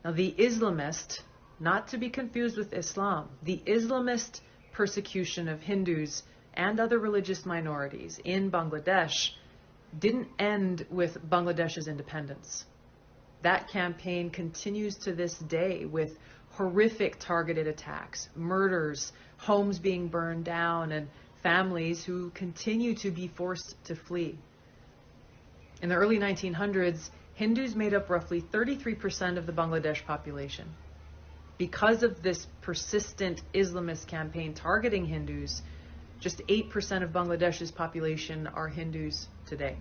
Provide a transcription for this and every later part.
Now, the Islamist, not to be confused with Islam, the Islamist persecution of Hindus and other religious minorities in Bangladesh didn't end with Bangladesh's independence. That campaign continues to this day with horrific targeted attacks, murders, homes being burned down, and families who continue to be forced to flee. In the early 1900s, Hindus made up roughly 33% of the Bangladesh population. Because of this persistent Islamist campaign targeting Hindus, just 8% of Bangladesh's population are Hindus today.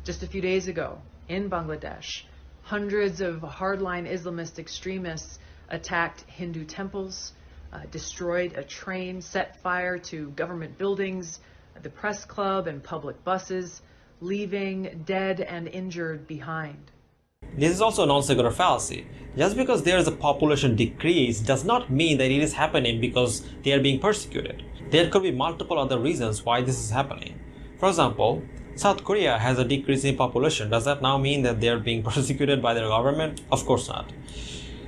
Just a few days ago, in Bangladesh, hundreds of hardline Islamist extremists attacked Hindu temples, destroyed a train, set fire to government buildings, the press club, and public buses, leaving dead and injured behind. This is also a non-sequitur fallacy. Just because there is a population decrease does not mean that it is happening because they are being persecuted. There could be multiple other reasons why this is happening. For example, South Korea has a decrease in population. Does that now mean that they are being persecuted by their government? Of course not.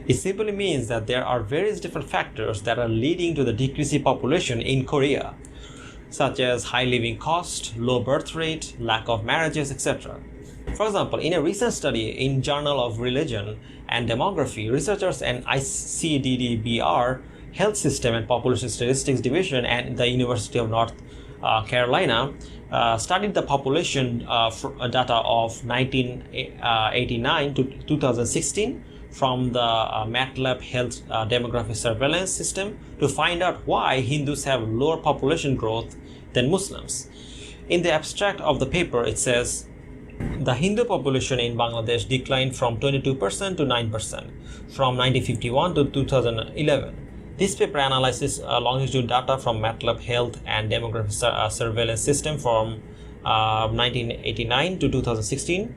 It simply means that there are various different factors that are leading to the decrease in population in Korea, such as high living cost, low birth rate, lack of marriages, etc. For example, in a recent study in Journal of Religion and Demography, researchers and ICDDBR Health System and Population Statistics Division and the University of North Carolina studied the population data of 1989 to 2016 from the MATLAB Health Demography Surveillance System to find out why Hindus have lower population growth than Muslims. In the abstract of the paper, it says, the Hindu population in Bangladesh declined from 22% to 9% from 1951 to 2011. This paper analyzes longitudinal data from MATLAB Health and Demography Surveillance System from 1989 to 2016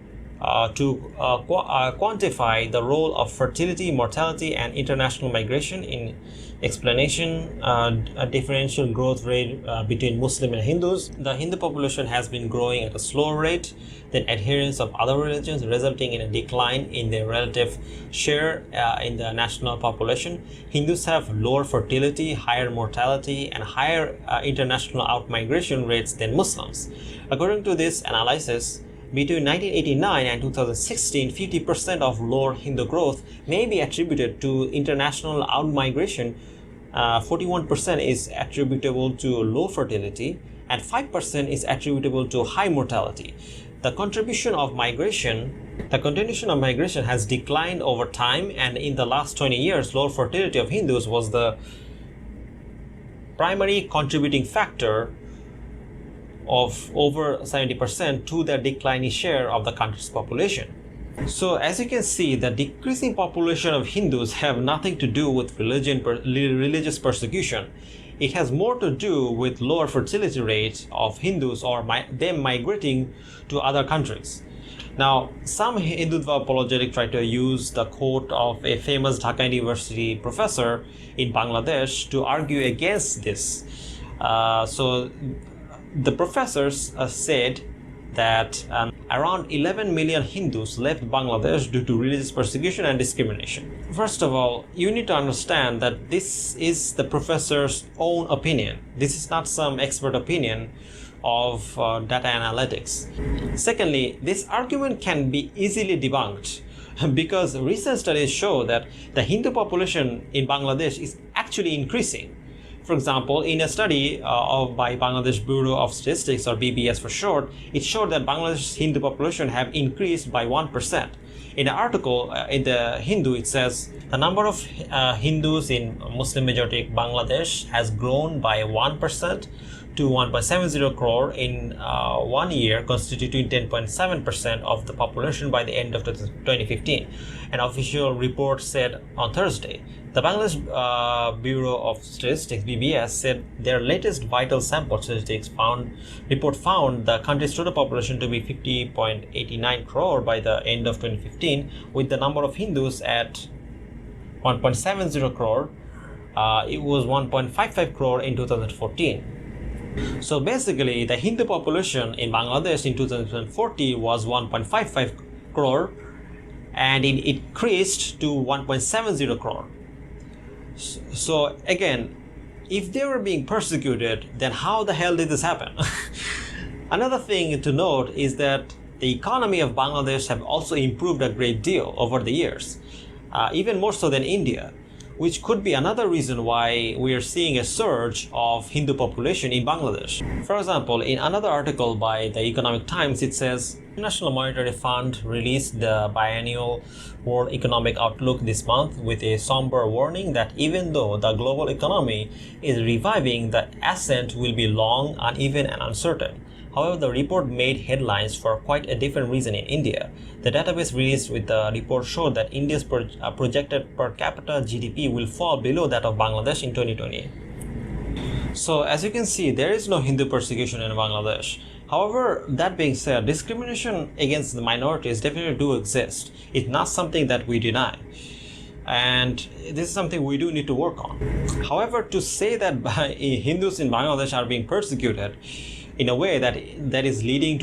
to quantify the role of fertility, mortality, and international migration in explanation a differential growth rate between Muslim and Hindus. The Hindu population has been growing at a slower rate than adherents of other religions, resulting in a decline in their relative share in the national population. Hindus have lower fertility, higher mortality, and higher international outmigration rates than Muslims. According to this analysis, between 1989 and 2016, 50% of lower Hindu growth may be attributed to international outmigration, 41% is attributable to low fertility, and 5% is attributable to high mortality. The continuation of migration has declined over time, and in the last 20 years, low fertility of Hindus was the primary contributing factor of over 70% to the declining share of the country's population. So as you can see, the decreasing population of Hindus have nothing to do with religious persecution. It has more to do with lower fertility rates of Hindus or them migrating to other countries. Now, some Hindutva apologetic try to use the quote of a famous Dhaka University professor in Bangladesh to argue against this. So the professors said that around 11 million Hindus left Bangladesh due to religious persecution and discrimination. First of all, you need to understand that this is the professor's own opinion. This is not some expert opinion of data analytics. Secondly, this argument can be easily debunked because recent studies show that the Hindu population in Bangladesh is actually increasing. For example, in a study by Bangladesh Bureau of Statistics, or BBS for short, it showed that Bangladesh's Hindu population have increased by 1%. In an article in the Hindu, it says the number of Hindus in Muslim majority Bangladesh has grown by 1% to 1.70 crore in 1 year, constituting 10.7% of the population by the end of 2015. An official report said on Thursday. The Bangladesh Bureau of Statistics (BBS) said their latest vital sample statistics report found the country's total population to be 50.89 crore by the end of 2015, with the number of Hindus at 1.70 crore. It was 1.55 crore in 2014. So basically, the Hindu population in Bangladesh in 2040 was 1.55 crore, and it increased to 1.70 crore. So again, if they were being persecuted, then how the hell did this happen? Another thing to note is that the economy of Bangladesh have also improved a great deal over the years, even more so than India, which could be another reason why we are seeing a surge of Hindu population in Bangladesh. For example, in another article by the Economic Times, it says, International Monetary Fund released the biennial World Economic Outlook this month with a somber warning that even though the global economy is reviving, the ascent will be long, uneven, and uncertain. However, the report made headlines for quite a different reason in India. The database released with the report showed that India's projected per capita GDP will fall below that of Bangladesh in 2020. So, as you can see, there is no Hindu persecution in Bangladesh. However, that being said, discrimination against the minorities definitely do exist. It's not something that we deny. And this is something we do need to work on. However, to say that Hindus in Bangladesh are being persecuted in a way that is leading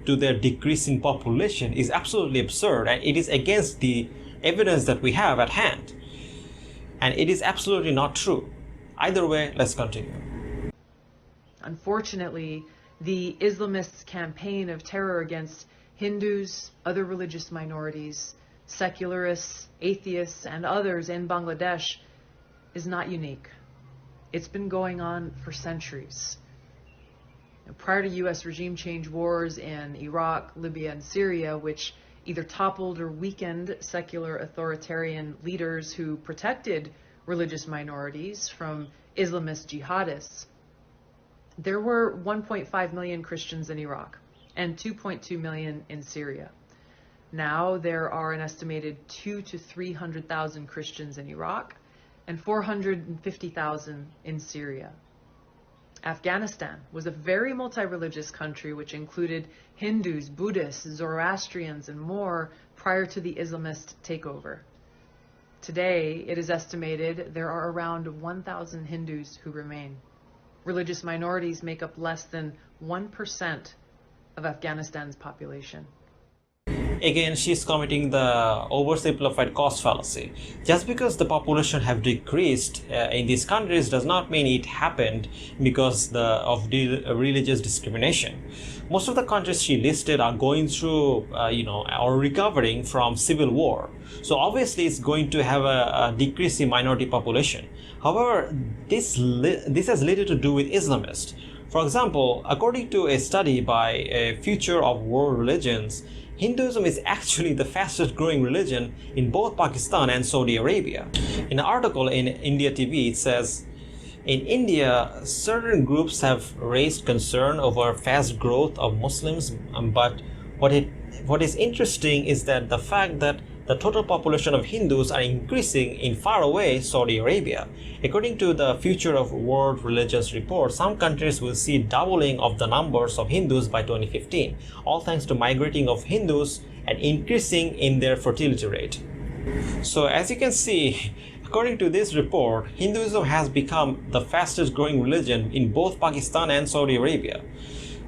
to their decrease in population is absolutely absurd, and it is against the evidence that we have at hand. And it is absolutely not true. Either way, let's continue. Unfortunately, the Islamists' campaign of terror against Hindus, other religious minorities, secularists, atheists, and others in Bangladesh is not unique. It's been going on for centuries. Prior to U.S. regime change wars in Iraq, Libya, and Syria, which either toppled or weakened secular authoritarian leaders who protected religious minorities from Islamist jihadists, there were 1.5 million Christians in Iraq and 2.2 million in Syria. Now there are an estimated 200,000 to 300,000 Christians in Iraq and 450,000 in Syria. Afghanistan was a very multi-religious country which included Hindus, Buddhists, Zoroastrians, and more prior to the Islamist takeover. Today, it is estimated there are around 1,000 Hindus who remain. Religious minorities make up less than 1% of Afghanistan's population. Again, she's committing the oversimplified cost fallacy. Just because the population have decreased in these countries does not mean it happened because of religious discrimination. Most of the countries she listed are going through, or recovering from civil war. So obviously, it's going to have a decrease in minority population. However, this has little to do with Islamists. For example, according to a study by a Future of World Religions, Hinduism is actually the fastest growing religion in both Pakistan and Saudi Arabia. In an article in India TV, it says, in India, certain groups have raised concern over fast growth of Muslims, but what is interesting is that the fact that the total population of Hindus are increasing in faraway Saudi Arabia. According to the Future of World Religions report, some countries will see doubling of the numbers of Hindus by 2015, all thanks to migrating of Hindus and increasing in their fertility rate. So as you can see, according to this report, Hinduism has become the fastest growing religion in both Pakistan and Saudi Arabia.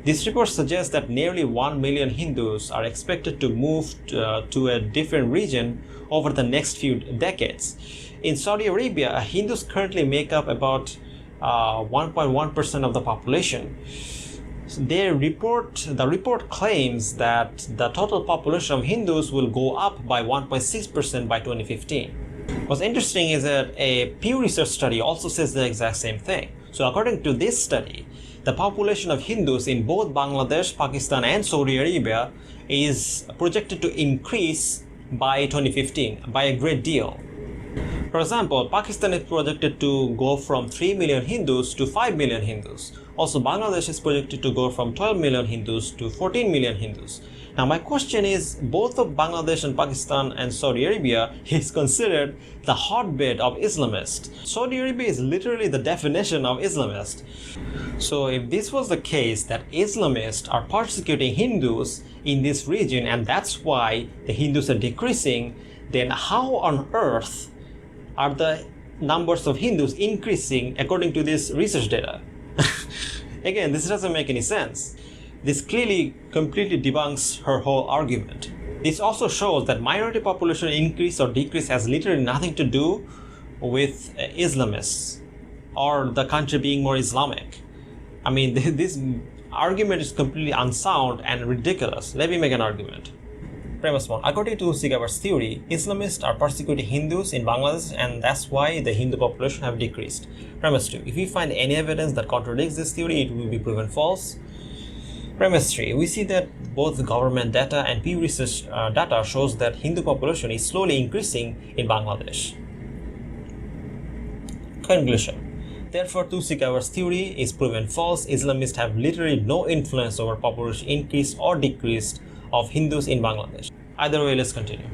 This report suggests that nearly 1 million Hindus are expected to move to a different region over the next few decades. In Saudi Arabia, Hindus currently make up about 1.1% of the population. The report claims that the total population of Hindus will go up by 1.6% by 2015. What's interesting is that a Pew Research study also says the exact same thing. So according to this study, the population of Hindus in both Bangladesh, Pakistan, and Saudi Arabia is projected to increase by 2015 by a great deal. For example, Pakistan is projected to go from 3 million Hindus to 5 million Hindus. Also, Bangladesh is projected to go from 12 million Hindus to 14 million Hindus. Now, my question is, both of Bangladesh and Pakistan and Saudi Arabia is considered the hotbed of Islamists. Saudi Arabia is literally the definition of Islamist. So, if this was the case that Islamists are persecuting Hindus in this region and that's why the Hindus are decreasing, then how on earth are the numbers of Hindus increasing according to this research data? Again, this doesn't make any sense. This clearly completely debunks her whole argument. This also shows that minority population increase or decrease has literally nothing to do with Islamists or the country being more Islamic. I mean, this argument is completely unsound and ridiculous. Let me make an argument. Premise 1. According to Tulsi Gabbard's theory, Islamists are persecuting Hindus in Bangladesh and that's why the Hindu population have decreased. Premise 2. If we find any evidence that contradicts this theory, it will be proven false. Premise 3. We see that both government data and Pew Research data shows that Hindu population is slowly increasing in Bangladesh. Conclusion. Therefore, Tulsi Gabbard's theory is proven false. Islamists have literally no influence over population increase or decrease of Hindus in Bangladesh. Either way, let's continue.